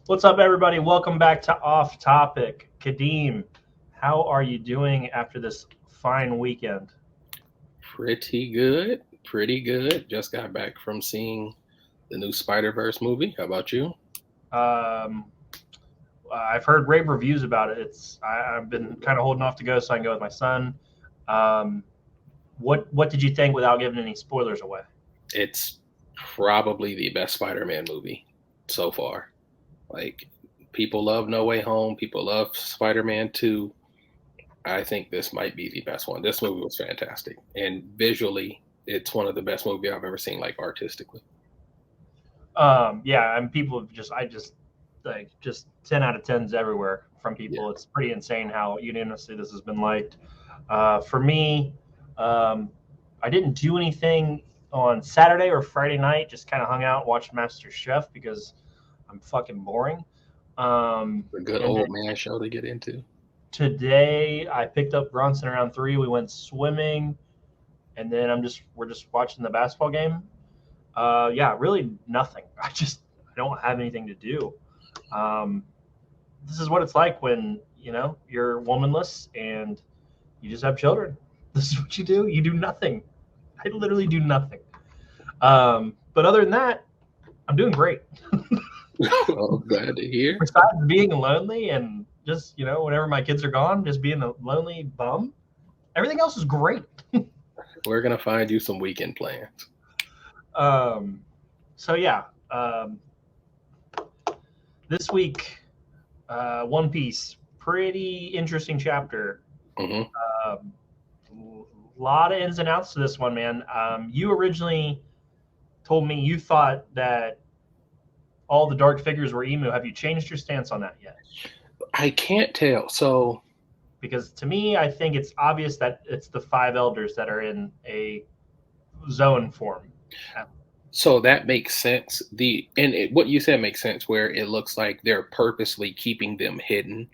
What's up, everybody? Welcome back to Off Topic. Kadeem, how are you doing after this fine weekend? Pretty good. Pretty good. Just got back from seeing the new Spider-Verse movie. How about you? Um, I've heard rave reviews about it. I've been kind of holding off to go so I can go with my son. Um, what did you think without giving any spoilers away? It's probably the best Spider-Man movie so far. Like, people love No Way Home. People love Spider-Man 2. I think this might be the best one. This movie was fantastic. And visually, it's one of the best movies I've ever seen, like artistically. Yeah, and people have just 10 out of 10s everywhere from Yeah. people. It's pretty insane how unanimously this has been liked. For me, um, I didn't do anything on Saturday or Friday night. Just kind of hung out, watched Master Chef because I'm fucking boring. A good And then old man show to get into. today I picked up Bronson around 3. We went swimming, and then we're just watching the basketball game. Yeah, really nothing. I don't have anything to do. Um, this is what it's like when you're womanless and you just have children. This is what you do. You do nothing. I literally do nothing. But other than that, I'm doing great. Oh, glad to hear. Besides being lonely and just whenever my kids are gone, just being a lonely bum. Everything else is great. We're gonna find you some weekend plans. Um, so yeah, this week, One Piece, pretty interesting chapter. Hmm. Um, a lot of ins and outs to this one, man. You originally told me you thought that all the dark figures were emu. Have you changed your stance on that yet? I can't tell. Because to me, I think it's obvious that it's the five elders that are in a zone form. So that makes sense. What you said makes sense, where it looks like they're purposely keeping them hidden,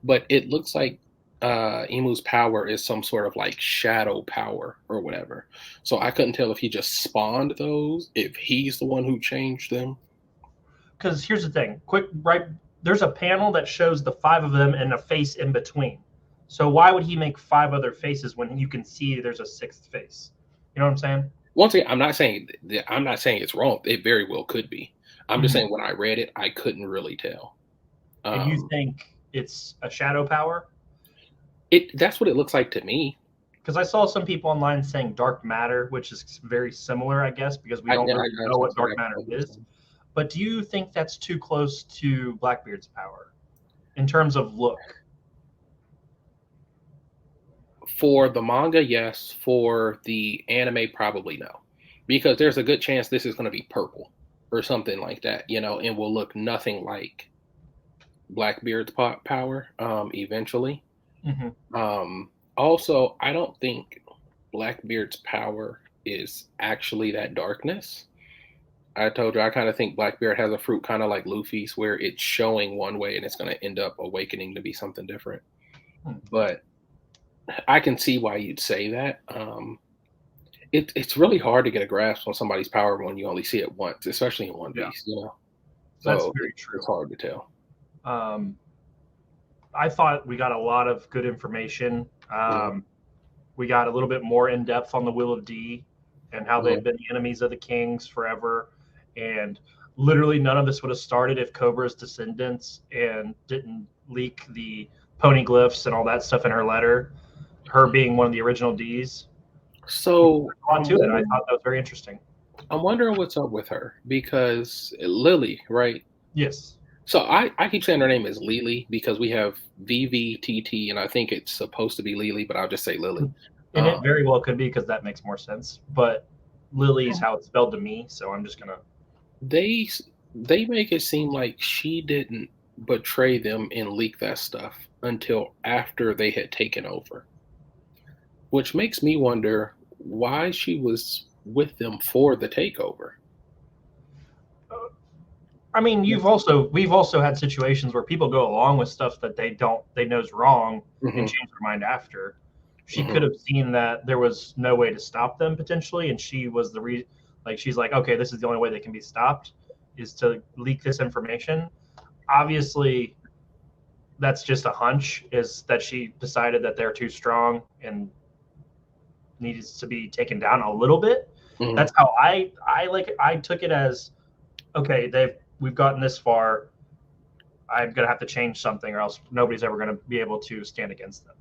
but it looks like Emu's power is some sort of like shadow power or whatever. So I couldn't tell if he just spawned those, if he's the one who changed them. Because here's the thing, quick, right? There's a panel that shows the five of them and a face in between. So why would he make five other faces when you can see there's a sixth face? You know what I'm saying? Once again, I'm not saying it's wrong. It very well could be. I'm just Mm-hmm. saying when I read it, I couldn't really tell. And you Um, think it's a shadow power? that's what it looks like to me. Because I saw some people online saying dark matter, which is very similar, I guess, because we don't Yeah, really I know was gonna what say dark I matter can is. understand. But do you think that's too close to Blackbeard's power in terms of look? For the manga, yes. For the anime, probably no, because there's a good chance this is going to be purple or something like that, and will look nothing like Blackbeard's power eventually. Mm-hmm. Also, I don't think Blackbeard's power is actually that darkness. I told you I kind of think Blackbeard has a fruit kind of like Luffy's, where it's showing one way and it's going to end up awakening to be something different. But I can see why you'd say that. It's really hard to get a grasp on somebody's power when you only see it once, especially in One Yeah, Piece. that's So very it's true. hard to tell. Um, I thought we got a lot of good information. Mhm, We got a little bit more in depth on the Will of D and how they've mhm. been the enemies of the kings forever. And literally, none of this would have started if Cobra's descendants and didn't leak the poneglyphs and all that stuff in her letter. Her being one of the original D's. So A lot to it. I thought that was very interesting. I'm wondering what's up with her because Lily, right? Yes. So I keep saying her name is Lily because we have VVTT and I think it's supposed to be Lily, but I'll just say Lily. And it Um, very well could be because that makes more sense. But Lily's how it's spelled to me, so I'm just gonna. they they make it seem like she didn't betray them and leak that stuff until after they had taken over, which makes me wonder why she was with them for the takeover. I mean, we've also had situations where people go along with stuff that they know's wrong and Hmm. change their mind after. She could Hmm. have seen that there was no way to stop them potentially, and she was like she's like, okay, this is the only way they can be stopped is to leak this information. obviously that's just a hunch. Is that she decided that they're too strong and needs to be taken down a little bit. Mhm. That's how I took it as okay. We've gotten this far. I'm gonna have to change something, or else nobody's ever gonna be able to stand against them.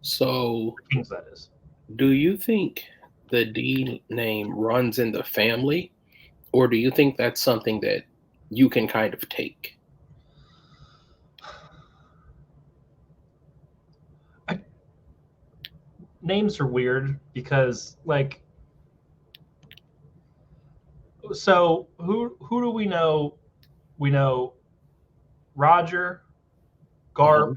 So, The Kings, that is. do you think the D name runs in the family, or do you think that's something that you can kind of take? I, names are weird because like so who do we know? We know Roger, Mhm. Garp.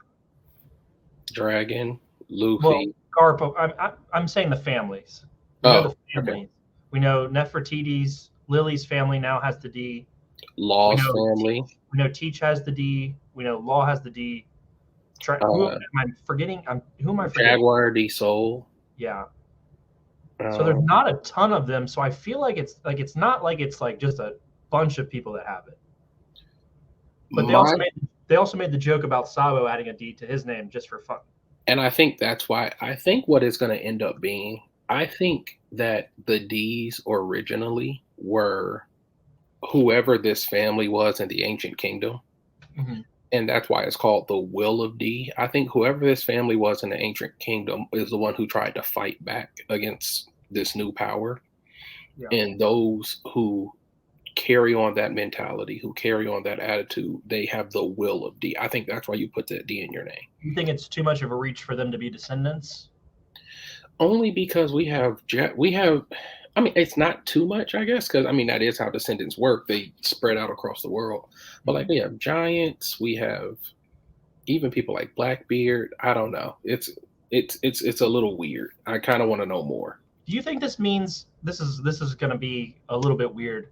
Dragon, Well, Luffy. Garp. I'm saying the families. We know the Oh, okay. families. We know Nefertiti's Lily's family now has the D. We Law's know family. Teach. We know Teach has the D. We know Law has the D. Who am Uh, I forgetting? Who am I forgetting? Jaguar D Soul. Yeah. So there's Um, not a ton of them. So I feel like it's not like it's like just a bunch of people that have it. But my they also made the joke about Sabo adding a D to his name just for fun. and I think that's why I think what it's going to end up being. I think that the D's originally were whoever this family was in the ancient kingdom. Mm-hmm. And that's why it's called the Will of D. I think whoever this family was in the ancient kingdom is the one who tried to fight back against this new power. Yeah. And those who carry on that mentality, who carry on that attitude, they have the Will of D. I think that's why you put that D in your name. You think it's too much of a reach for them to be descendants? Only because we have. I mean, it's not too much, I guess, because I mean that is how descendants work. They spread out across the world. But like we have giants, we have even people like Blackbeard. I don't know. It's a little weird. I kind of want to know more. Do you think this means this is going to be a little bit weird?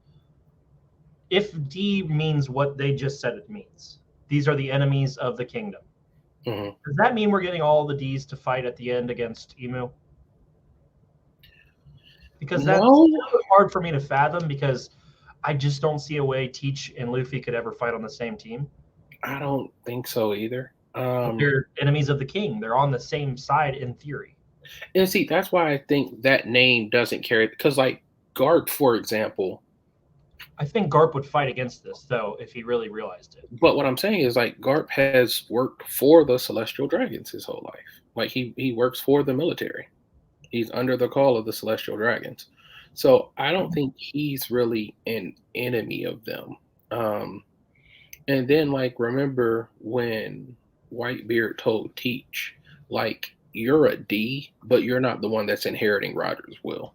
If D means what they just said it means, these are the enemies of the kingdom. Hmm. Does that mean we're getting all the D's to fight at the end against Emu? Because that's No, really hard for me to fathom because I just don't see a way Teach and Luffy could ever fight on the same team. I don't think so either. But they're enemies of the king. They're on the same side in theory. And see, that's why I think that name doesn't carry because, like Garp, for example. I think Garp would fight against this though if he really realized it. But what I'm saying is, like Garp has worked for the Celestial Dragons his whole life. Like he works for the military. He's under the call of the Celestial Dragons. So I don't think he's really an enemy of them. Um, and then, like, remember when Whitebeard told Teach, like, you're a D, but you're not the one that's inheriting Roger's will.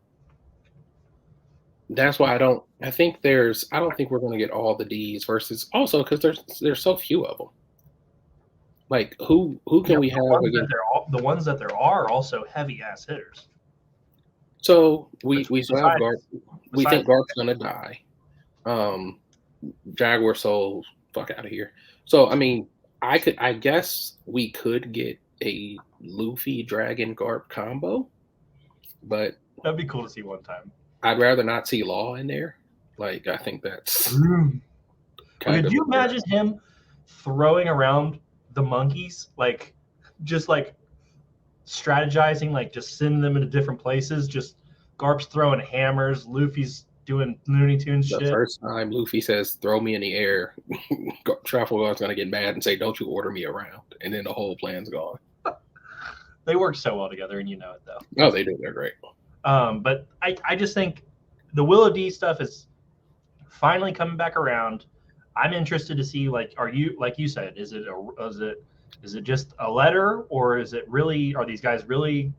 That's why I don't think we're going to get all the D's versus also because there's so few of them. Like who Yeah, can we have against? the ones that there are also heavy ass hitters. So we still have Besides, Garp. We besides think Garp's gonna die. Um, Jaguar Soul, fuck out of here. So I mean, I guess we could get a Luffy Dragon Garp combo, but that'd be cool to see one time. I'd rather not see Law in there. Like I think that's kind Could of you imagine him throwing around the monkeys, like just like strategizing, like just sending them into different places? Just Garp's throwing hammers, Luffy's doing Looney Tunes the shit. first time Luffy says "throw me in the air," Trafalgar's gonna get mad and say, "Don't you order me around," and then the whole plan's gone. They work so well together, and you know it though. No, they do. They're great. But I just think the Willow D stuff is finally coming back around. I'm interested to see, like, are you, like you said, is it just a letter, or is it really, are these guys really,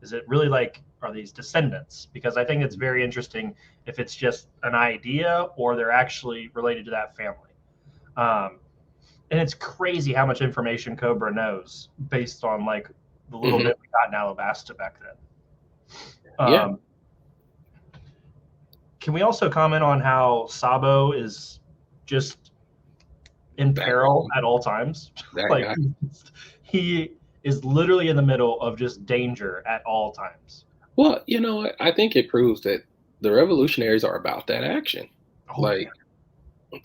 is it really like, are these descendants? Because I think it's very interesting if it's just an idea or they're actually related to that family. Um, and it's crazy how much information Cobra knows based on like the little Hmm. bit we got in Alabasta back then. Yeah, Um, can we also comment on how Sabo is just in that peril guy. at all times? That Like guy. he is literally in the middle of just danger at all times. Well, you know what? I think it proves that the revolutionaries are about that action. Oh Like yeah,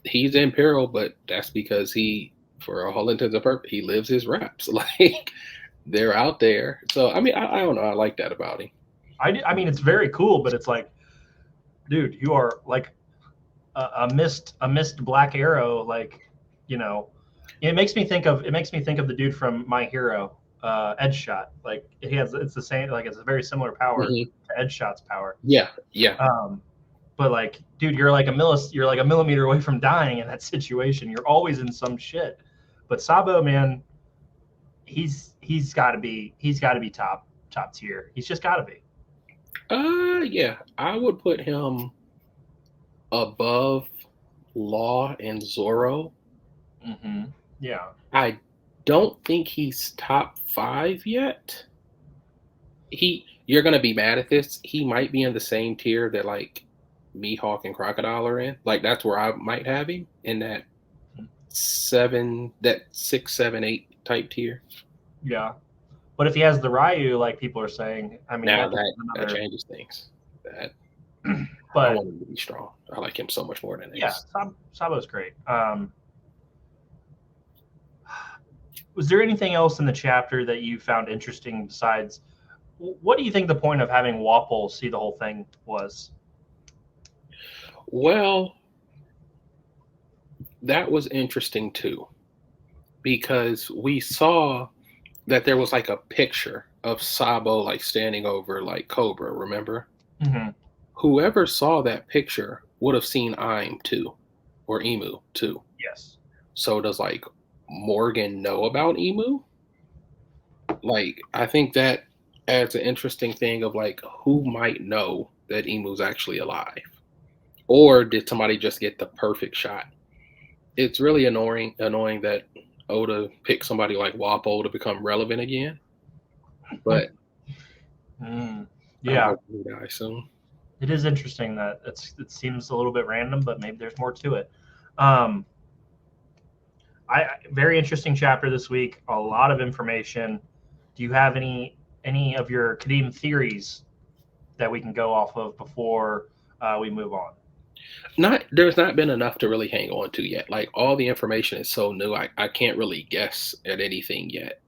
He's Imperial, but that's because he, for all intents and purposes, he lives his raps. Like they're out there. So I mean, I don't know. I like that about him. I mean, it's very cool, but it's like, dude, you are like a missed Black Arrow. Like, you know, it makes me think of the dude from My Hero, Edge Shot. Like it's the same. Like it's a very similar power Hmm. to Edge Shot's power. Yeah, yeah. Um, but like, dude, you're like a millimeter away from dying in that situation. You're always in some shit. But Sabo, man, he's got to be top tier. He's just got to be. Yeah. I would put him above Law and Zorro. Hmm. Yeah. I don't think he's top 5 yet. You're gonna be mad at this. He might be in the same tier that like Mihawk and Crocodile are in. Like that's where I might have him in that 6, 7, 8 type tier. Yeah. But if he has the Ryu, like people are saying, I mean, Now that could be that another. changes things. That I But want him to be strong. I like him so much more than yeah, Ace. Sabo's great. Was there anything else in the chapter that you found interesting besides? What do you think the point of having Wapol see the whole thing was? Well, that was interesting too because we saw that there was like a picture of Sabo like standing over like Cobra, remember? Hmm. Whoever saw that picture would have seen Im too, or Emu too. Yes. So does like Morgan know about Emu? Like, I think that adds an interesting thing of like who might know that Emu's actually alive, or did somebody just get the perfect shot? It's really annoying that Oda picked somebody like Wapo to become relevant again, but Mm. I'm Yeah, hoping he dies soon. it is interesting that it seems a little bit random, but maybe there's more to it. Um, very interesting chapter this week. A lot of information. Do you have any of your Kadeem theories that we can go off of before we move on? Not there's not been enough to really hang on to yet. Like all the information is so new, I can't really guess at anything yet.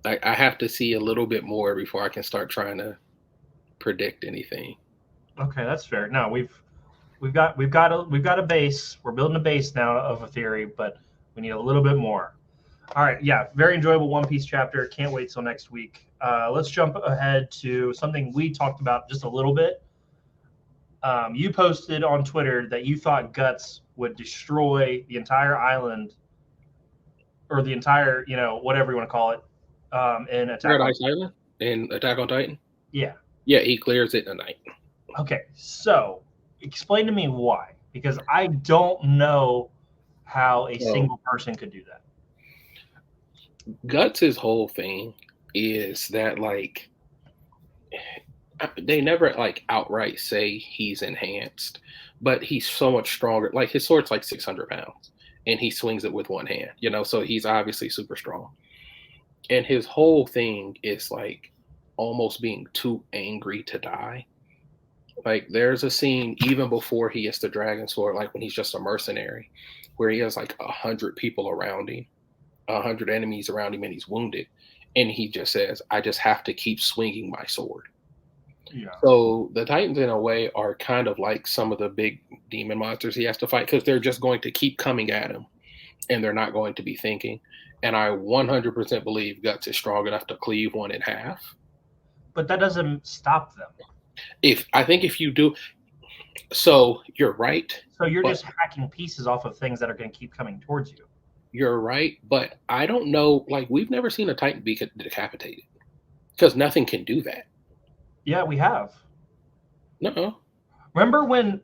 I have to see a little bit more before I can start trying to predict anything. Okay, that's fair. No, we've got a base. We're building a base now of a theory, but we need a little bit more. All right, yeah, very enjoyable One Piece chapter. Can't wait till next week. Let's jump ahead to something we talked about just a little bit. You posted on Twitter that you thought Guts would destroy the entire island or the entire, whatever you want to call it, in Attack on. Paradise Island in Attack on Titan? Yeah. Yeah, he clears it in a night. Okay. So explain to me why, because I don't know how a So single person could do that. Guts' whole thing is that like they never like outright say he's enhanced, but he's so much stronger. Like his sword's like 600 pounds, and he swings it with one hand. So he's obviously super strong. And his whole thing is like almost being too angry to die. Like there's a scene even before he gets the dragon sword, like when he's just a mercenary, where he has like 100 people around him, 100 enemies around him, and he's wounded, and he just says, "I just have to keep swinging my sword." Yeah. So the Titans, in a way, are kind of like some of the big demon monsters he has to fight because they're just going to keep coming at him, and they're not going to be thinking. And I 100% believe Guts is strong enough to cleave one in half. But that doesn't stop them. If you do, so you're right, So you're but just hacking pieces off of things that are going to keep coming towards you. you're right, but I don't know. Like we've never seen a Titan be decapitated because nothing can do that. Yeah, we have. No. Remember when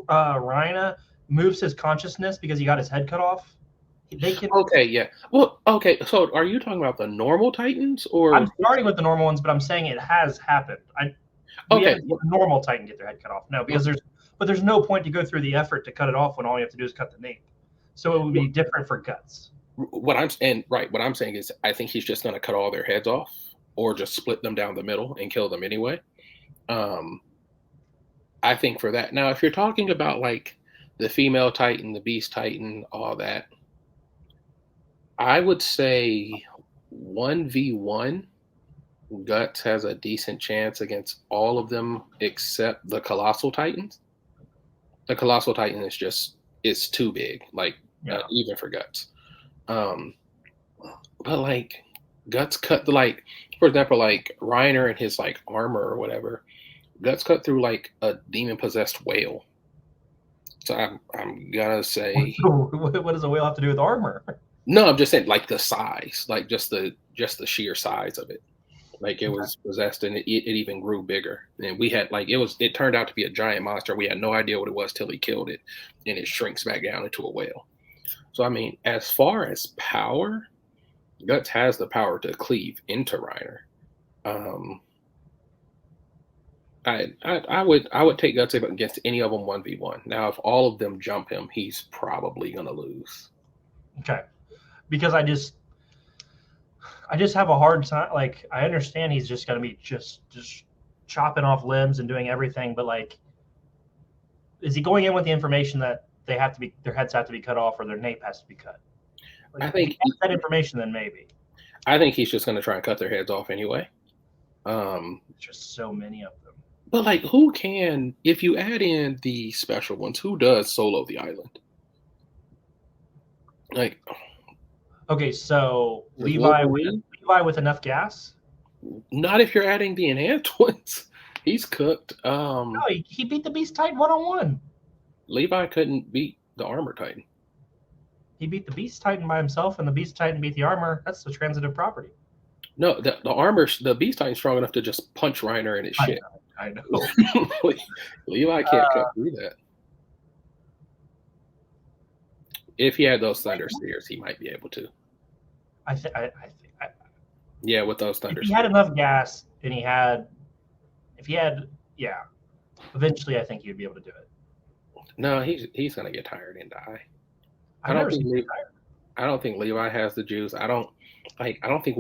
Rhina moves his consciousness because he got his head cut off? They can. Okay, yeah. Well, okay. So are you talking about the normal Titans I'm or starting with the normal ones, but I'm saying it has happened. We okay? haven't seen a normal Titan get their head cut off. No, because there's no point to go through the effort to cut it off when all you have to do is cut the nape. So it would be different for Guts. What I'm and right, what I'm saying is I think he's just going to cut all their heads off or just split them down the middle and kill them anyway. Um, I think for that. Now, if you're talking about like the female Titan, the Beast Titan, all that, I would say 1v1 Guts has a decent chance against all of them except the Colossal Titans. The Colossal Titan is just it's too big, like Yeah. even for Guts. Um, but like Guts cut the like, for example, like Reiner and his like armor or whatever. Guts cut through like a demon possessed whale. So I'm gonna say What does a whale have to do with armor? no. I'm just saying like the size, like just the sheer size of it. Like it Okay. was possessed and it even grew bigger. And we had like it turned out to be a giant monster. We had no idea what it was till he killed it, and it shrinks back down into a whale. So I mean, as far as power, Guts has the power to cleave into Reiner. Um, I would take Guts against any of them 1v1. Now, if all of them jump him, he's probably gonna lose. Okay. Because I just have a hard time. Like, I understand he's just going to be just chopping off limbs and doing everything, but like, is he going in with the information that they have to be their heads have to be cut off or their nape has to be cut? Like, I if he think has that information, then maybe. I think he's just gonna try and cut their heads off anyway. There's just so many of them. But like, who can if you add in the special ones? Who does solo the island? Like, Okay, so does Levi Wolverine? with enough gas. Not if you're adding the enhanced ones. He's cooked. No, he beat the Beast Titan 1-on-1. Levi couldn't beat the Armor Titan. He beat the Beast Titan by himself, and the Beast Titan beat the armor. That's the transitive property. No, the Beast Titan's strong enough to just punch Reiner in his shit. I know. Levi can't cut through that. If he had those Thunder Spheres, he might be able to. I think. Yeah, with those Thunder If he Spheres. had enough gas, and if he had, yeah, eventually I think he'd be able to do it. No, he's gonna get tired and die. I've never seen him I don't think Levi has the juice. I don't think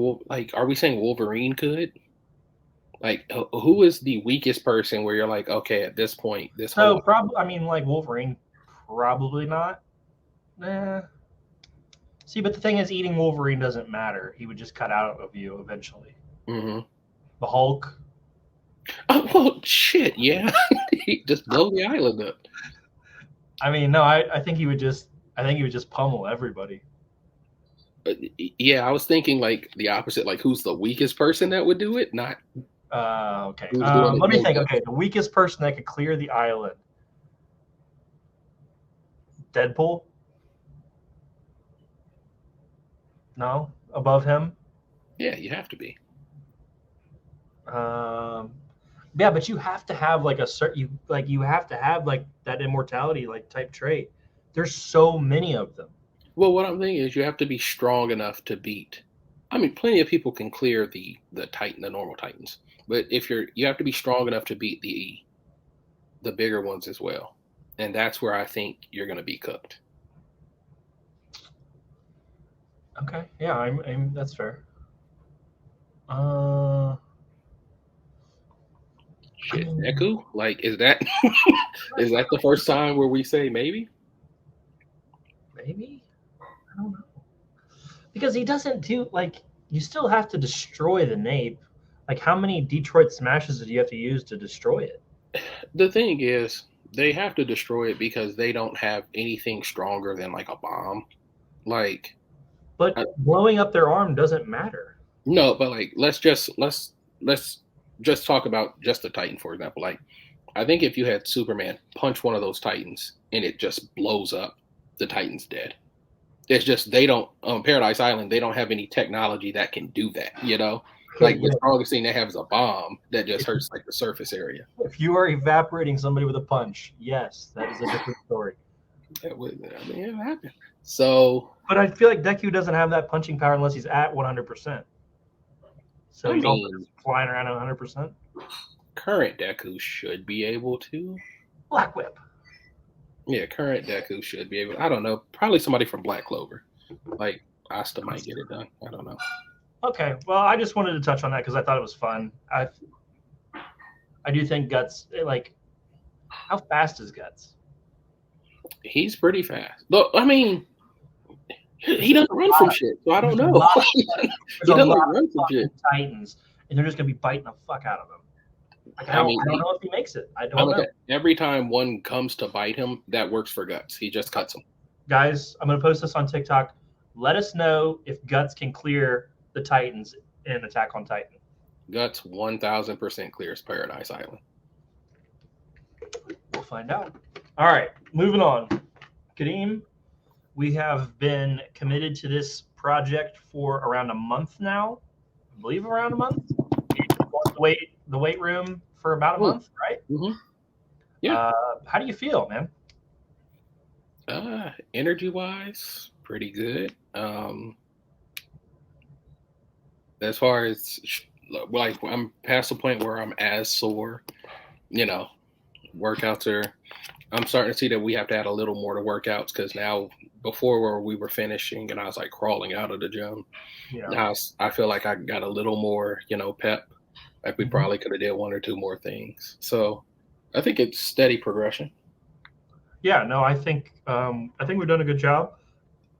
are we saying Wolverine could? Like who is the weakest person where you're like, okay, at this point, this So whole probably, I mean, like Wolverine, probably not. Nah. See, but the thing is, eating Wolverine doesn't matter. He would just cut out of you eventually. Mm-hmm. The Hulk. Oh well, shit, yeah. He just blow the island up. I mean, no, I think he would just pummel everybody. Yeah, I was thinking like the opposite. Like, who's the weakest person that would do it? Not Okay. who's doing it Let me most think. of. Okay, the weakest person that could clear the island. Deadpool. No, above him. Yeah, you have to be. Yeah, but you have to have like you have to have like that immortality like type trait. There's so many of them. Well, what I'm thinking is you have to be strong enough to beat. I mean, plenty of people can clear the Titan, the normal Titans, but if you have to be strong enough to beat the bigger ones as well, and that's where I think you're going to be cooked. Okay, yeah, I'm that's fair. Shit, Deku, like is that is that the first time where we say maybe? Maybe, I don't know, because he doesn't do like you still have to destroy the nape. Like, how many Detroit smashes do you have to use to destroy it? The thing is, they have to destroy it because they don't have anything stronger than like a bomb. Like, But blowing up their arm doesn't matter. no, but like let's just talk about just the Titan, for example. Like, I think if you had Superman punch one of those Titans and it just blows up, the Titan's dead. It's just they don't on Paradise Island, they don't have any technology that can do that, you know? Like the strongest thing they have is a bomb that just hurts like the surface area. If you are evaporating somebody with a punch, yes, that is a different story. I mean, it happened. So, but I feel like Deku doesn't have that punching power unless he's at 100%. So he's also flying around at 100%. Current Deku should be able to. Black Whip. Yeah, current Deku should be able to. I don't know. Probably somebody from Black Clover. Like, Asta might get it done. I don't know. Okay, well, I just wanted to touch on that because I thought it was fun. I do think Guts, like, How fast is Guts? He's pretty fast. But I mean, he There's doesn't run from shit, so I don't there's a know. lot of there's He a doesn't lot like of run from shit. fucking Titans, and they're just gonna be biting the fuck out of him. Like I mean, I don't know if he makes it. I I'm don't know. okay. Every time one comes to bite him, that works for Guts. He just cuts him. Guys, I'm gonna post this on TikTok. Let us know if Guts can clear the Titans in Attack on Titan. Guts 1000% clears Paradise Island. We'll find out. All right, moving on. Kadeem, we have been committed to this project for around a month now. I believe around a month. The weight room for about a month, right? Mm-hmm. Yeah. How do you feel, man? Energy wise, pretty good. As far as like, I'm past the point where I'm as sore. You know, workouts are. I'm starting to see that we have to add a little more to workouts because now, before where we were finishing and I was like crawling out of the gym. Yeah. Now I feel like I got a little more, pep. Like we probably could have did one or two more things. So I think it's steady progression. Yeah, no, I think we've done a good job.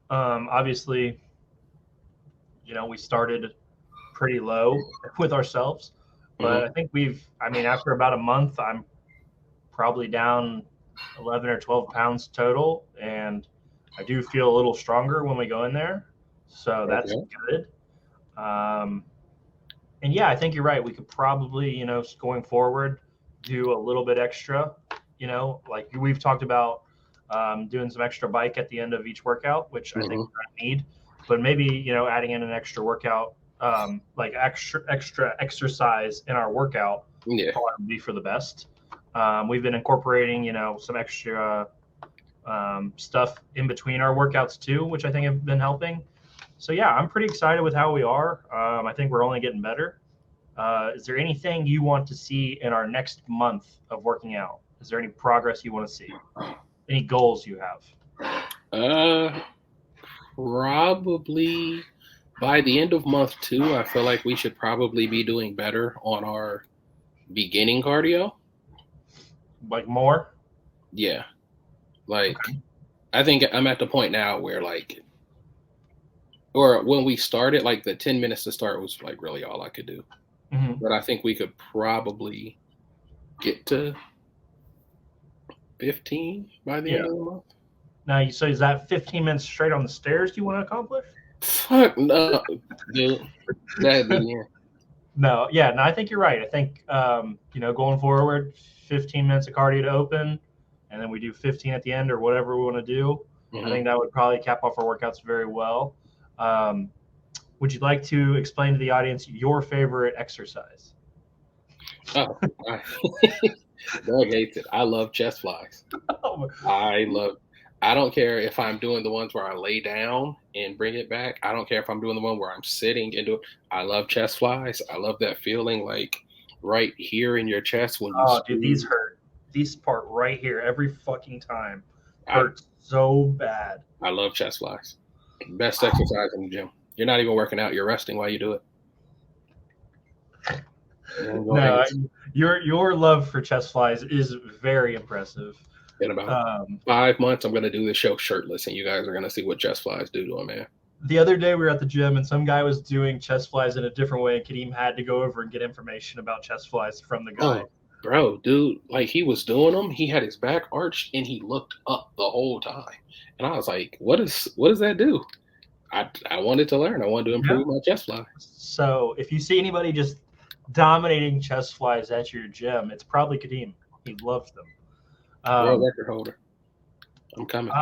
Obviously, we started pretty low with ourselves, but I think after about a month, I'm probably down 11 or 12 pounds total, and I do feel a little stronger when we go in there, so that's good. And yeah, I think you're right. We could probably, going forward, do a little bit extra. Like we've talked about doing some extra bike at the end of each workout, which I think we're going to need. But maybe, adding in an extra workout, like extra exercise in our workout, would be for the best. We've been incorporating, some extra stuff in between our workouts too, which I think have been helping. So yeah, I'm pretty excited with how we are. I think we're only getting better. Is there anything you want to see in our next month of working out? Is there any progress you want to see? Any goals you have? Probably by the end of month 2, I feel like we should probably be doing better on our beginning cardio. Like more? Yeah. Like, I think I'm at the point now where or when we started, like the 10 minutes to start was like really all I could do. But I think we could probably get to 15 by the end of the month. Now, so is that 15 minutes straight on the stairs you want to accomplish? Fuck no, dude. That'd be the end. No, I think you're right. I think, going forward, 15 minutes of cardio to open, and then we do 15 at the end or whatever we want to do. I think that would probably cap off our workouts very well. Would you like to explain to the audience your favorite exercise? Oh, Doug hates it. I love chest flies. I don't care if I'm doing the ones where I lay down and bring it back. I don't care if I'm doing the one where I'm sitting and do it. I love chest flies. I love that feeling like right here in your chest when you dude, these hurt. This part right here every fucking time hurts so bad. I love chest flies. Best exercise in the gym. You're not even working out. You're resting while you do it. No, your love for chest flies is very impressive. In about 5 months, I'm going to do the show shirtless, and you guys are going to see what chest flies do to a man. The other day, we were at the gym, and some guy was doing chest flies in a different way, and Kadeem had to go over and get information about chest flies from the guy. Oh, bro, dude, like he was doing them. He had his back arched, and he looked up the whole time. And I was like, what does that do? I wanted to learn. I wanted to improve my chest fly. So if you see anybody just dominating chest flies at your gym, it's probably Kadeem. He loves them. World record holder. I'm coming.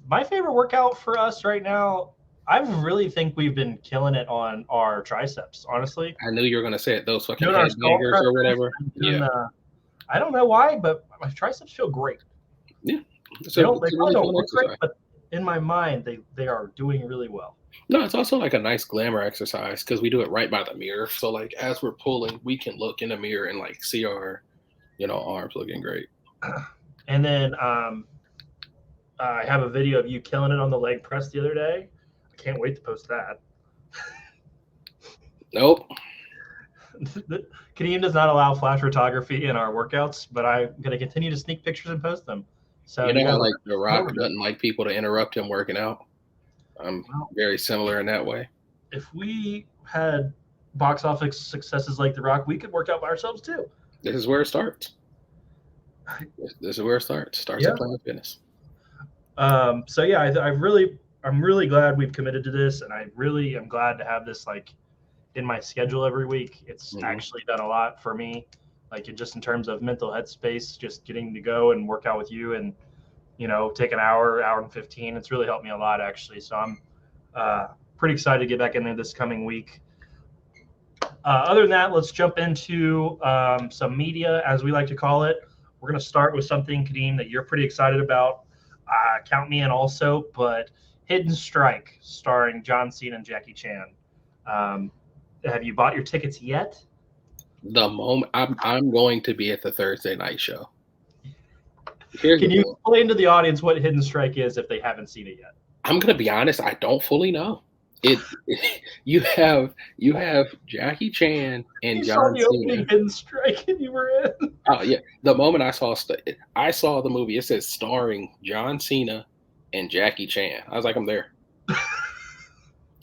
My favorite workout for us right now, I really think we've been killing it on our triceps, honestly. I knew you were going to say it. Those fucking headbangers or whatever. I don't know why, but my triceps feel great. Yeah. They probably don't look great, but in my mind, they are doing really well. No, it's also like a nice glamour exercise because we do it right by the mirror. So like as we're pulling, we can look in the mirror and like see our, arms looking great. And then I have a video of you killing it on the leg press the other day. I can't wait to post that. Nope. Kadeem does not allow flash photography in our workouts, but I'm going to continue to sneak pictures and post them. So You you know guys how will like The know Rock about it. doesn't like people to interrupt him working out. I'm Well, very similar in that way. if we had box office successes like The Rock, we could work out by ourselves too. This is where it starts. This is where it starts. Starts Yeah. at Planet Fitness. So yeah, I'm really glad we've committed to this, and I really am glad to have this like in my schedule every week. It's Mhm. actually done a lot for me, like just in terms of mental headspace, just getting to go and work out with you and take an hour and 15. It's really helped me a lot actually. So I'm pretty excited to get back in there this coming week. Other than that, let's jump into some media, as we like to call it. We're going to start with something, Kadeem, that you're pretty excited about. Count me in also, but Hidden Strike, starring John Cena and Jackie Chan. Have you bought your tickets yet? The moment I'm going to be at the Thursday night show. Here's the Can you thing. explain to the audience what Hidden Strike is if they haven't seen it yet? I'm gonna be honest. I don't fully know. It you have Jackie Chan and You saw John the Cena. opening Hidden Strike and you were in. Oh yeah. The moment I saw the movie. It says starring John Cena and Jackie Chan. I was like, I'm there.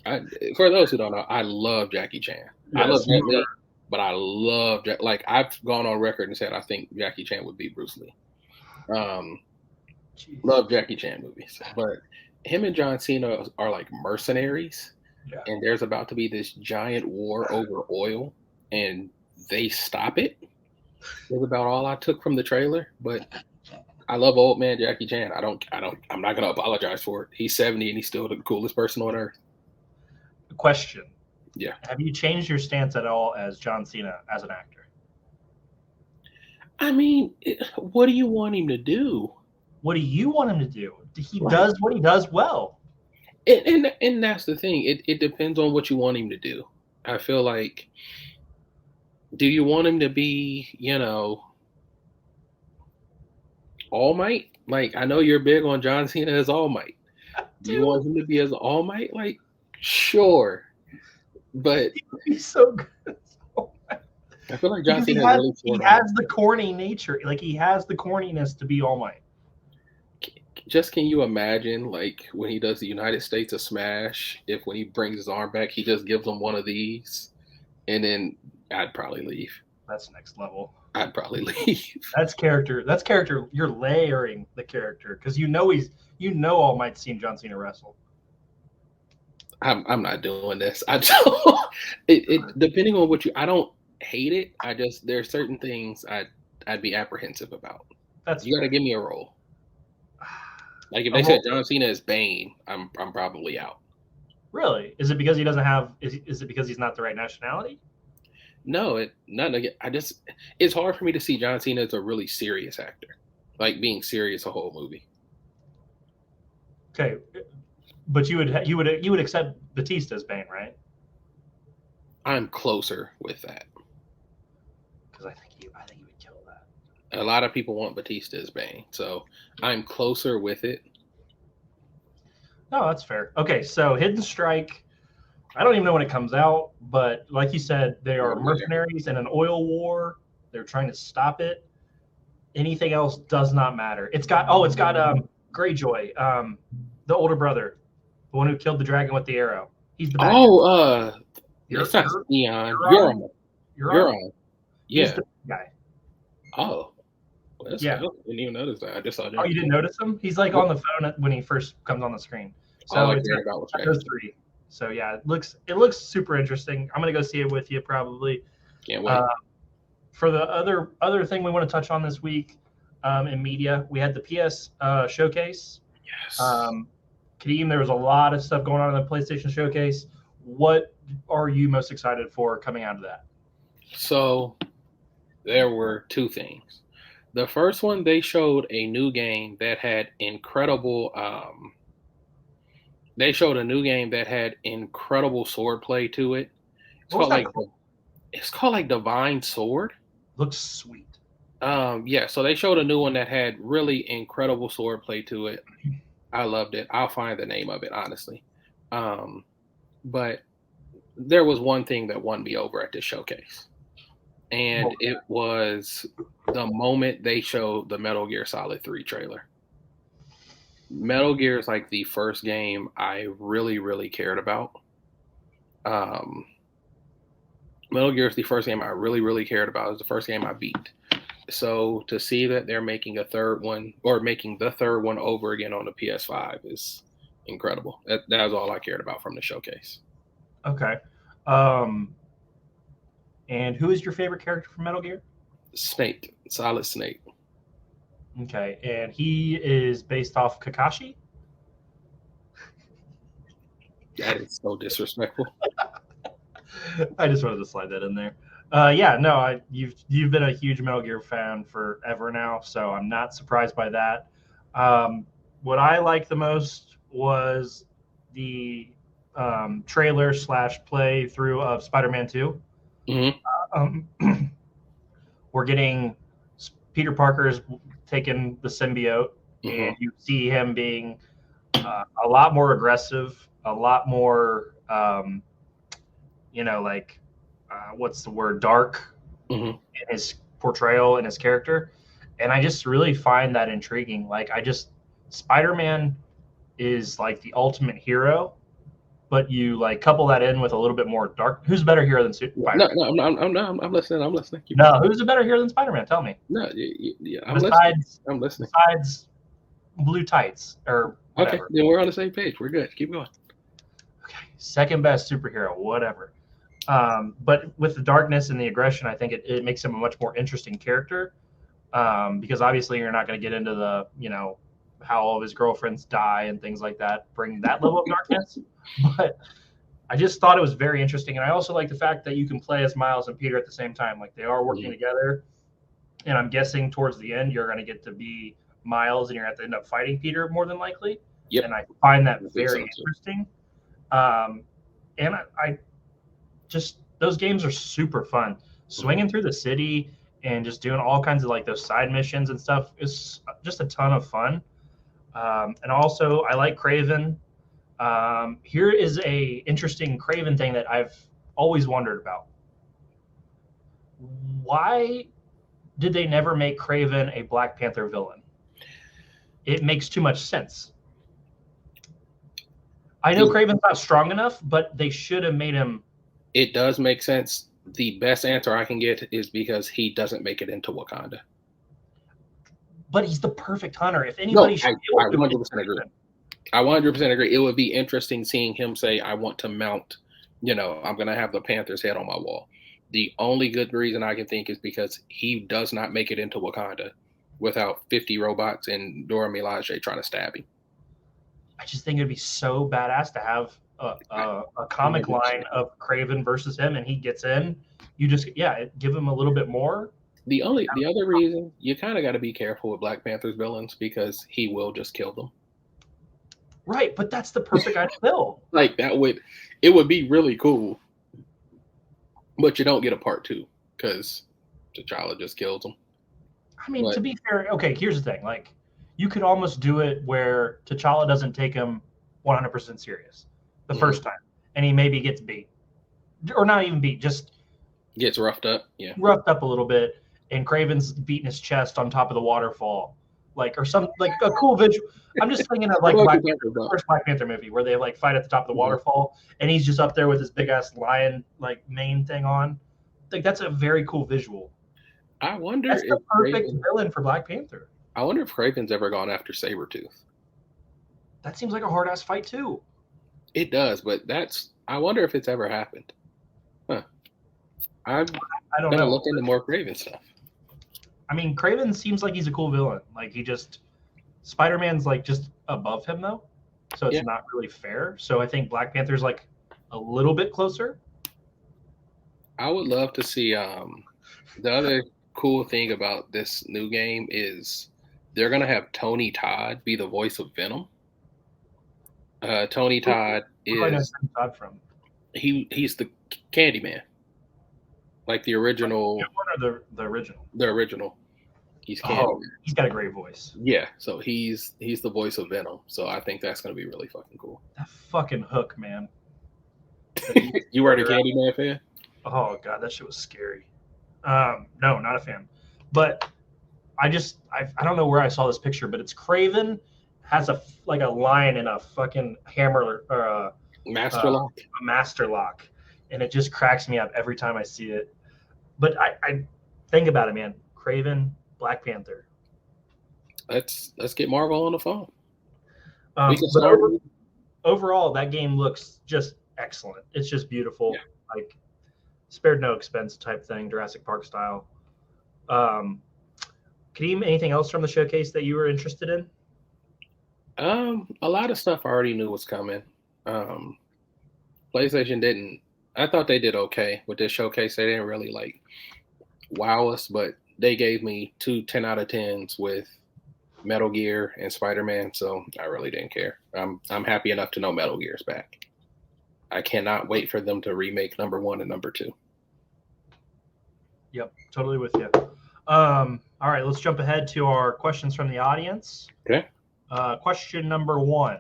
I, for those who don't know, I love Jackie Chan. I love Yes, you Jet Li, but I love like I've gone on record and said I think Jackie Chan would beat Bruce Lee. Um, Jeez. love Jackie Chan movies, but him and John Cena are like mercenaries, Yeah. and there's about to be this giant war over oil, and they stop it. Is about all I took from the trailer, but I love old man Jackie Chan. I'm not gonna apologize for it. He's 70 and he's still the coolest person on earth. Question. Yeah. Have you changed your stance at all as John Cena as an actor? I mean, what do you want him to do? What do you want him to do? He Like, does what he does well. and that's the thing. It depends on what you want him to do. I feel like, do you want him to be, All Might? Like, I know you're big on John Cena as All Might. Do you want him to be as All Might? Like, sure, but He would be so good. I feel like John Because Cena is really he sort of. has the corny nature. Like he has the corniness to be All Might. Just can you imagine, like, when he does the United States of Smash, if when he brings his arm back, he just gives him one of these, and then I'd probably leave. That's next level. I'd probably leave. That's character. That's character. You're layering the character because All Might's seen John Cena wrestle. I'm not doing this. I don't. It depending on what I don't hate it. There's certain things I'd be apprehensive about. That's You got to give me a role. Like if they said John Cena is Bane, I'm probably out. Really? Is it because he doesn't have? Is it because he's not the right nationality? No, nothing. It's hard for me to see John Cena as a really serious actor, like being serious a whole movie. Okay, but you would accept Batista as Bane, right? I'm closer with that. Because I think he would kill that. A lot of people want Batista as Bane, so I'm closer with it. No, that's fair. Okay, so Hidden Strike. I don't even know when it comes out, but like you said, they are mercenaries in an oil war. They're trying to stop it. Anything else does not matter. It's got Greyjoy, the older brother, the one who killed the dragon with the arrow. He's the bad guy. It's not Neon. Euron. Yeah. He's the guy. Oh. Well, yeah. I didn't even notice that. I just saw. Oh, you didn't notice him? He's like on the phone when he first comes on the screen. So all I it's cared about was those three. So yeah, it looks super interesting. I'm gonna go see it with you probably. Can't wait. For the other thing we want to touch on this week in media, we had the PS showcase. Yes. Kadeem, there was a lot of stuff going on in the PlayStation showcase. What are you most excited for coming out of that? So there were two things. The first one, they showed a new game that had incredible. They showed a new game that had incredible swordplay to it. It's called like Divine Sword. Looks sweet. Yeah. So they showed a new one that had really incredible swordplay to it. I loved it. I'll find the name of it honestly. But there was one thing that won me over at this showcase. and Well, it was the moment they showed the Metal Gear Solid 3 trailer. Metal Gear is like the first game I really, really cared about. Um, Metal Gear is the first game I really, really cared about. It was the first game I beat. So to see that they're making a third one or making the third one over again on the PS5 is incredible. That was all I cared about from the showcase. okay. Um, and who is your favorite character from Metal Gear? Snake, Solid Snake. Okay, and he is based off Kakashi. That is so disrespectful. I just wanted to slide that in there. Yeah, no, you've been a huge Metal Gear fan forever now, so I'm not surprised by that. What I liked the most was the trailer slash playthrough of Spider-Man 2. Hmm. Um, we're getting Peter Parker's taking the symbiote, Hmm. and you see him being a lot more aggressive, a lot more, like what's the word, dark Hmm. in his portrayal and his character. And I just really find that intriguing. Like, Spider-Man is like the ultimate hero, but you like couple that in with a little bit more dark. Who's a better hero than No, Spider-Man? no, I'm listening. I'm listening. Keep No, going. who's a better hero than Spider-Man? Tell me. No, yeah, I'm listening. Besides, I'm listening. besides blue tights or Okay, whatever. then we're on the same page. We're good. Keep going. Okay, second best superhero, whatever. But with the darkness and the aggression, I think it makes him a much more interesting character. Because obviously you're not going to get into the how all of his girlfriends die and things like that, bring that level of darkness. But I just thought it was very interesting, and I also like the fact that you can play as Miles and Peter at the same time. Like, they are working Mhm. together, and I'm guessing towards the end you're going to get to be Miles, and you're going to end up fighting Peter more than likely. Yep, And I find that I think very so too. interesting. Um, and I just those games are super fun. Mhm. Swinging through the city and just doing all kinds of like those side missions and stuff is just a ton of fun. And also, I like Craven. Here is a interesting Craven thing that I've always wondered about. Why did they never make Craven a Black Panther villain? It makes too much sense. I know The Craven's not strong enough, but they should have made him. It does make sense. The best answer I can get is because he doesn't make it into Wakanda. But he's the perfect hunter. If No, anybody should be able I to do it, it's 100% agree. Craven. I 100% agree. It would be interesting seeing him say, I want to mount, I'm going to have the Panther's head on my wall. The only good reason I can think is because he does not make it into Wakanda without 50 robots and Dora Milaje trying to stab him. I just think it'd be so badass to have I a comic line 100% agree. of Craven versus him, and he gets in. You just give him a little bit more. The other reason you kind of got to be careful with Black Panther's villains because he will just kill them. Right, but that's the perfect ideal. Like it would be really cool, but you don't get a part two because T'Challa just kills him. I mean, But to be fair, okay, here's the thing. Like, you could almost do it where T'Challa doesn't take him 100% serious the mhm, first time, and he maybe gets beat, or not even beat, just gets roughed up. Yeah, roughed up a little bit, and Craven's beating his chest on top of the waterfall, like, or some like a cool visual. I'm just thinking of I like know what Black you're Panther, talking the about. first Black Panther movie, where they like fight at the top of the Mhm. waterfall, and he's just up there with his big ass lion like mane thing on. Like, that's a very cool visual. I wonder That's the if perfect villain for Black Panther. Craven's ever gone after Sabretooth. That seems like a hard ass fight too. It does, but I wonder if it's ever happened. Huh. I'm I don't gonna know. look into more Craven stuff. I mean, Craven seems like he's a cool villain. Like, Spider Man's like just above him though, so it's Yeah, not really fair. So I think Black Panther's like a little bit closer. I would love to see. The other cool thing about this new game is they're gonna have Tony Todd be the voice of Venom. Tony Who Todd do I know is Tony Todd from? he's the Candyman, like the Like the original. new one or the original? The original. He's Oh, Candyman. he's got a great voice. Yeah, so he's the voice of Venom. So I think that's gonna be really fucking cool. That fucking hook, man. That he You were the floated around. Candyman fan? Oh god, that shit was scary. No, not a fan. But I don't know where I saw this picture, but it's Craven has a lion and a fucking hammer or Master Lock. a master lock, and it just cracks me up every time I see it. But I think about it, man. Craven, Black Panther. Let's get Marvel on the phone. But overall, that game looks just excellent. It's just beautiful, like spared no expense type thing, Jurassic Park style. Kadeem, anything else from the showcase that you were interested in? A lot of stuff I already knew was coming. PlayStation didn't. I thought they did okay with this showcase. They didn't really like wow us, but they gave me 2 10 out of 10s with Metal Gear and Spider-Man, so I really didn't care. I'm happy enough to know Metal Gear's back. I cannot wait for them to remake number 1 and number 2. Yep, totally with you. All right, let's jump ahead to our questions from the audience. Okay. Question number 1.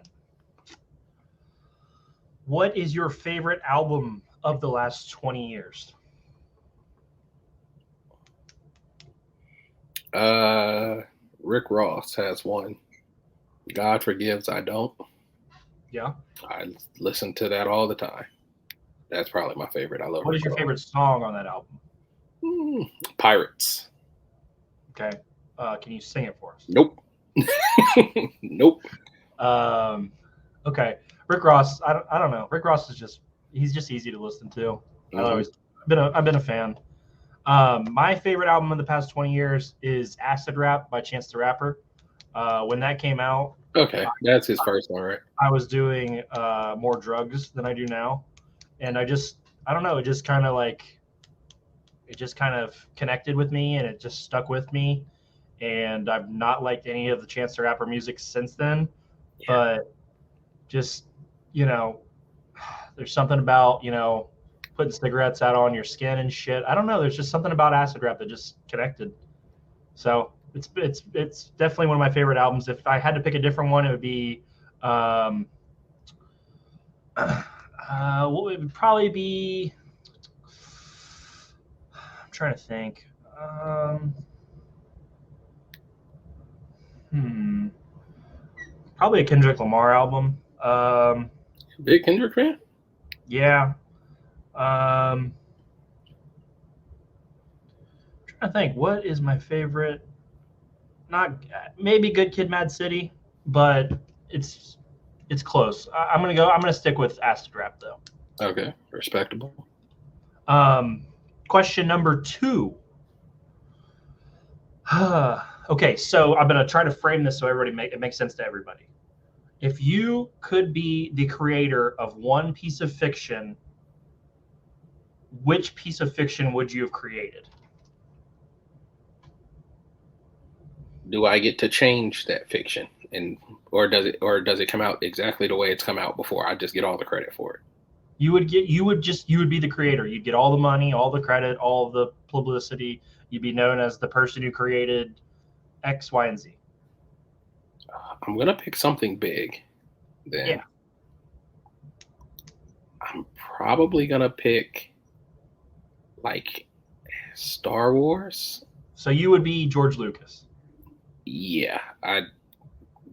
What is your favorite album of the last 20 years? Rick Ross has one. God Forgives, I Don't. Yeah. I listen to that all the time. That's probably my favorite. I love What Rick is your Ross. favorite song on that album? Pirates. Okay. Can you sing it for us? Nope. Nope. Okay. Rick Ross, I don't know. Rick Ross is he's just easy to listen to. I've been a fan. My favorite album in the past 20 years is Acid Rap by Chance the Rapper. When that came out, okay, that's his first one, right? I was doing more drugs than I do now, and I don't know, it just kind of connected with me, and it just stuck with me. And I've not liked any of the Chance the Rapper music since then, but just there's something about putting cigarettes out on your skin and shit. I don't know. There's just something about Acid Rap that just connected. So it's definitely one of my favorite albums. If I had to pick a different one, it would be what would probably be. I'm trying to think. Probably a Kendrick Lamar album. Big Kendrick fan? Yeah. I'm trying to think. What is my favorite? Not maybe Good Kid, Mad City, but it's close. I'm gonna stick with Acid Rap though. Okay, respectable. Question number 2. Okay, so I'm gonna try to frame this so it makes sense to everybody. If you could be the creator of one piece of fiction, which piece of fiction would you have created? Do I get to change that fiction, or does it come out exactly the way it's come out before? I just get all the credit for it. You would be the creator. You'd get all the money, all the credit, all the publicity. You'd be known as the person who created X, Y, and Z. I'm gonna pick something big. Then yeah. I'm probably gonna pick like Star Wars. So you would be George Lucas. Yeah,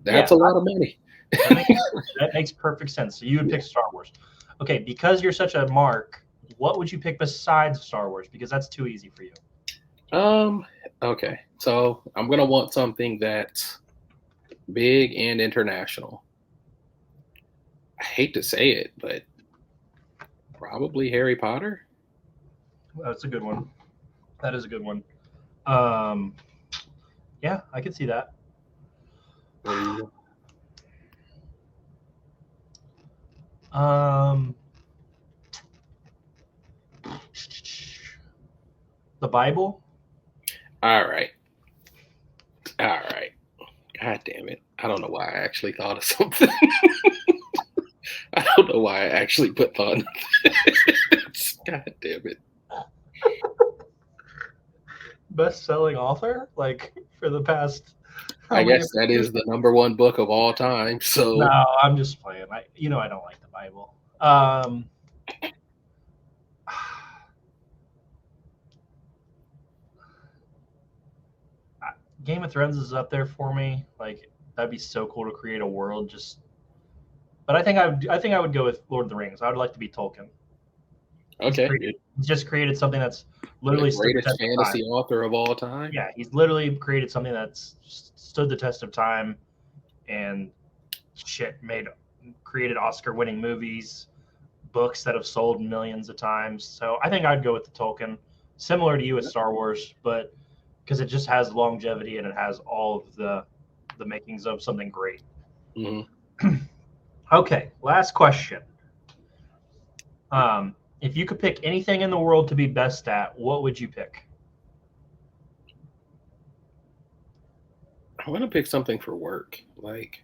that's a lot of money. That makes perfect sense. So you would pick Star Wars. Okay, because you're such a mark, what would you pick besides Star Wars? Because that's too easy for you. Okay, so I'm gonna want something that's big and international. I hate to say it, but probably Harry Potter. That's a good one. That is a good one. Yeah, I could see that. The Bible. All right. God damn it. I don't know why I actually thought of something. I don't know why I actually put thought into this. God damn it. Best-selling author? Like, for the past... I guess that is the number 1 book of all time, so... No, I'm just playing. I don't like the Bible. Game of Thrones is up there for me. Like that'd be so cool to create a world. Just, but I think I would go with Lord of the Rings. I would like to be Tolkien. Okay, He's just created something that's the literally stood the greatest test of time. fantasy author of all time. Yeah, he's literally created something that's stood the test of time and shit created Oscar-winning movies, books that have sold millions of times. So I think I'd go with the Tolkien, similar to you with Star Wars, but because it just has longevity and it has all of the makings of something great. Mm-hmm. Okay, last question. If you could pick anything in the world to be best at, what would you pick? I want to pick something for work. Like,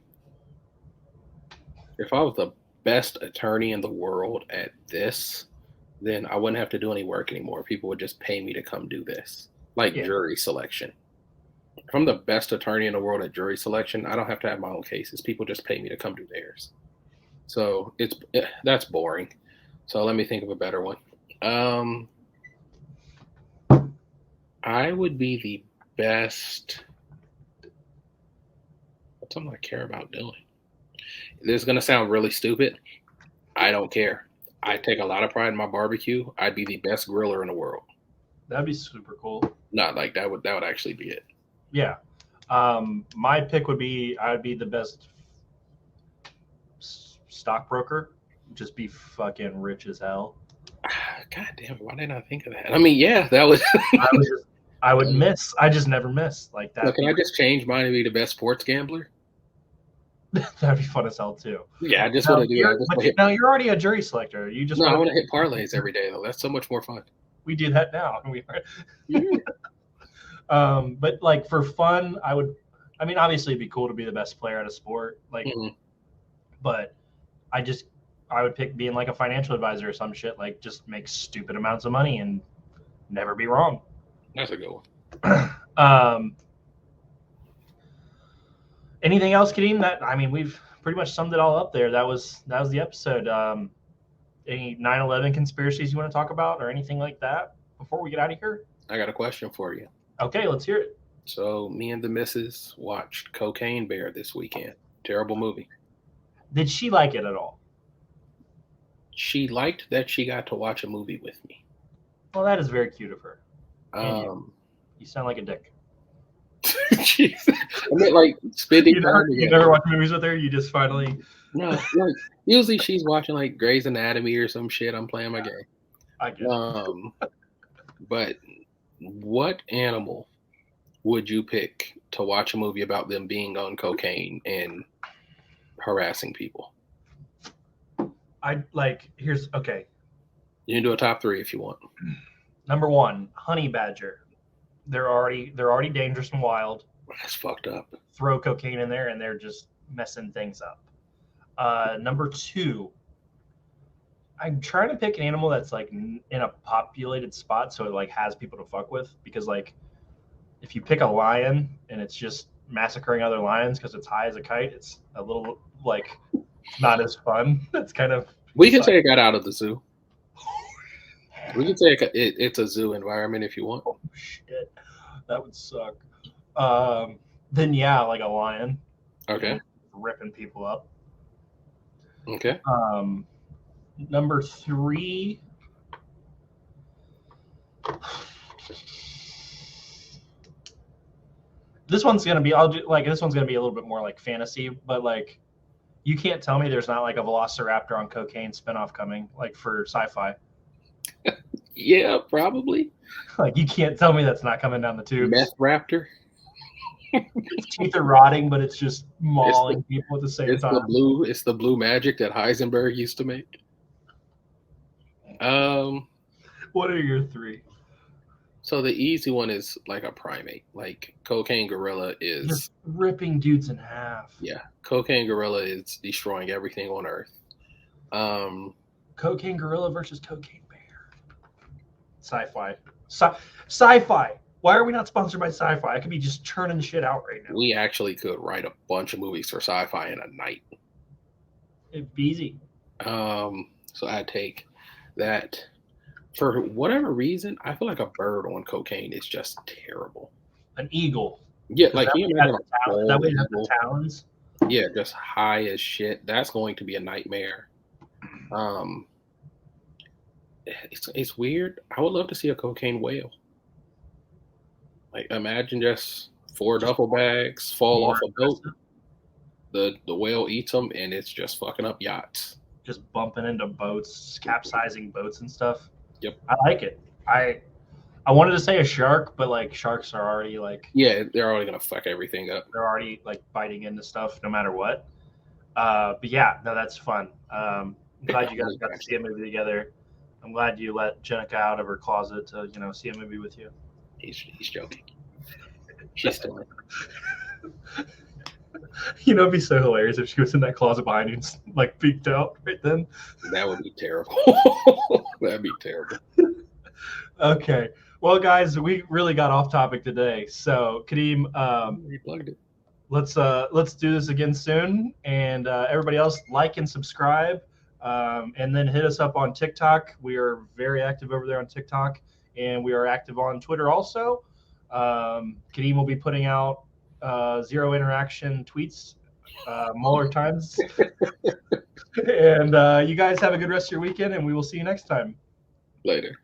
if I was the best attorney in the world at this, then I wouldn't have to do any work anymore. People would just pay me to come do this, like Yeah. jury selection. If I'm the best attorney in the world at jury selection, I don't have to have my own cases. People just pay me to come do theirs. So that's boring. So let me think of a better one. I would be the best. What's something I care about doing? This is gonna sound really stupid. I don't care. I take a lot of pride in my barbecue. I'd be the best griller in the world. That'd be super cool. Not like that would actually be it. Yeah. My pick would be I would be the best stockbroker. Just be fucking rich as hell. God damn it! Why didn't I think of that? I mean, yeah, that was. I would miss. I just never miss like that. So can I just change mine to be the best sports gambler? That'd be fun as hell too. Yeah, I just want to do that. Now you're already a jury selector. You just I want to hit parlays every day though. That's so much more fun. We do that now. But like for fun, I would. I mean, obviously, it'd be cool to be the best player at a sport. Like, but I would pick being like a financial advisor or some shit. Like, just make stupid amounts of money and never be wrong. That's a good one. Anything else, Kadeem? We've pretty much summed it all up there. That was the episode. Any 9/11 conspiracies you want to talk about or anything like that before we get out of here? I got a question for you. Okay, let's hear it. So me and the missus watched Cocaine Bear this weekend. Terrible movie. Did she like it at all? She liked that she got to watch a movie with me. Well, that is very cute of her. You sound like a dick. Jeez. I mean, like spending time together. You never watch movies with her? You just finally... No, like usually she's watching like Grey's Anatomy or some shit. I'm playing my game. I get it. But what animal would you pick to watch a movie about them being on cocaine and harassing people? Okay. You can do a top 3 if you want. Number 1, honey badger. They're already dangerous and wild. That's fucked up. Throw cocaine in there and they're just messing things up. Number 2, I'm trying to pick an animal that's like in a populated spot so it like has people to fuck with, because like if you pick a lion and it's just massacring other lions because it's high as a kite, it's a little like not as fun. It's kind of... We can take that out of the zoo. We can say it's a zoo environment if you want. Oh shit, that would suck. Then yeah, like a lion. Okay. Ripping people up. Okay. Number 3. This one's gonna be. This one's gonna be a little bit more like fantasy, but like, you can't tell me there's not like a Velociraptor on cocaine spinoff coming, like for sci-fi. Yeah, probably. Like, you can't tell me that's not coming down the tube. Meth raptor. Its teeth are rotting, but it's just mauling people at the same time. It's the blue magic that Heisenberg used to make. What are your 3? So the easy one is like a primate. Like cocaine gorilla is just ripping dudes in half. Yeah, cocaine gorilla is destroying everything on Earth. Cocaine gorilla versus cocaine bear. Sci-fi. Sci-fi. Why are we not sponsored by Sci-Fi? I could be just churning shit out right now. We actually could write a bunch of movies for Sci-Fi in a night. It'd be easy. So I take that. For whatever reason, I feel like a bird on cocaine is just terrible. An eagle. Yeah, Because like that can way you you have imagine the a that full way you have the level? talons. Yeah, just high as shit. That's going to be a nightmare. Um, it's weird. I would love to see a cocaine whale. Like imagine just four Just duffel bags fall more off a boat. aggressive. The whale eats them, and it's just fucking up yachts. Just bumping into boats, capsizing boats and stuff. Yep. I like it. I wanted to say a shark, but like sharks are already like Yeah, they're already gonna fuck everything up. they're already like biting into stuff no matter what. But yeah, no, that's fun. I'm glad you guys Honey got to see a badger. movie together. I'm glad you let Jenica out of her closet to see a movie with you. He's joking. She's still in. It'd be so hilarious if she was in that closet behind you and like peeked out right then. That would be terrible. That'd be terrible. Okay. Well, guys, we really got off topic today. So, Kadeem, You plugged it. let's do this again soon. And everybody else, like and subscribe, and then hit us up on TikTok. We are very active over there on TikTok, and we are active on Twitter also. Kadeem will be putting out zero interaction tweets more times. And you guys have a good rest of your weekend, and we will see you next time. Later.